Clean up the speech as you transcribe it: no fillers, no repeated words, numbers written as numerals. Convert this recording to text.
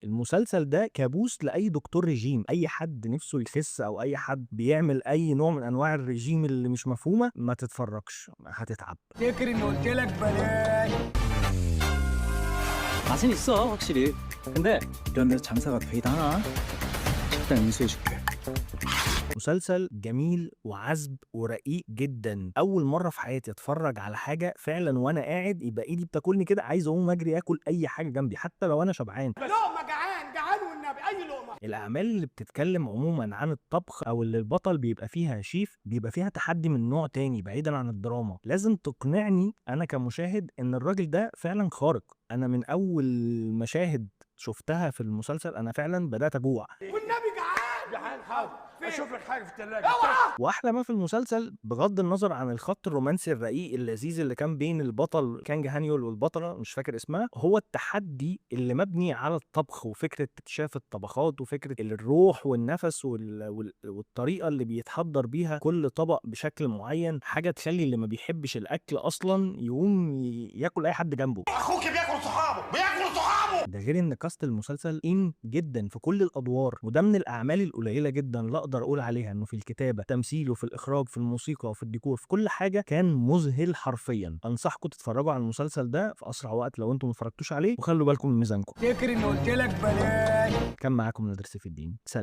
المسلسل ده كابوس لأي دكتور رجيم، أي حد نفسه يخس أو أي حد بيعمل أي نوع من أنواع الرجيم اللي مش مفهومة ما تتفرجش، هتتعب. تفتكر اني قلت لك بلاش. 맛은 있어 확실히. 근데 이런 데서 장사가 되다나? 적당 인수해줄게. مسلسل جميل وعذب ورقيق جدا. اول مره في حياتي اتفرج على حاجه فعلا وانا قاعد يبقى ايدي بتاكلني كده، عايز اقوم اجري اكل اي حاجه جنبي حتى لو انا شبعان. لقمه جعان جعان والنبي اي لقمه. الاعمال اللي بتتكلم عموما عن الطبخ او اللي البطل بيبقى فيها شيف بيبقى فيها تحدي من نوع تاني بعيدا عن الدراما، لازم تقنعني انا كمشاهد ان الراجل ده فعلا خارق. انا من اول مشاهد شفتها في المسلسل انا فعلا بدات اجوع. والنبي جعان جعان حاضر اشوف لك حاجه في الثلاجه. واحلى ما في المسلسل بغض النظر عن الخط الرومانسي الرقيق اللذيذ اللي كان بين البطل كانج هانيول والبطله مش فاكر اسمها، هو التحدي اللي مبني على الطبخ وفكره اكتشاف الطبخات وفكره الروح والنفس والطريقه اللي بيتحضر بيها كل طبق بشكل معين، حاجه تخلي اللي ما بيحبش الاكل اصلا يقوم ياكل اي حد جنبه. اخوك بياكل صحابه بياكل صحابه. ده غير ان كاست المسلسل جدا في كل الادوار، وده من الاعمال القليله جدا اللي اقدر اقول عليها انه في الكتابه، تمثيل، وفي الاخراج، في الموسيقى، وفي الديكور، في كل حاجه كان مذهل حرفيا. انصحكم تتفرجوا على المسلسل ده في اسرع وقت لو انتم ما اتفرجتوش عليه، وخلوا بالكم من ميزانكم. تفتكر اني قلت لك بلاش. كان معاكم نادر سيف الدين، سلام.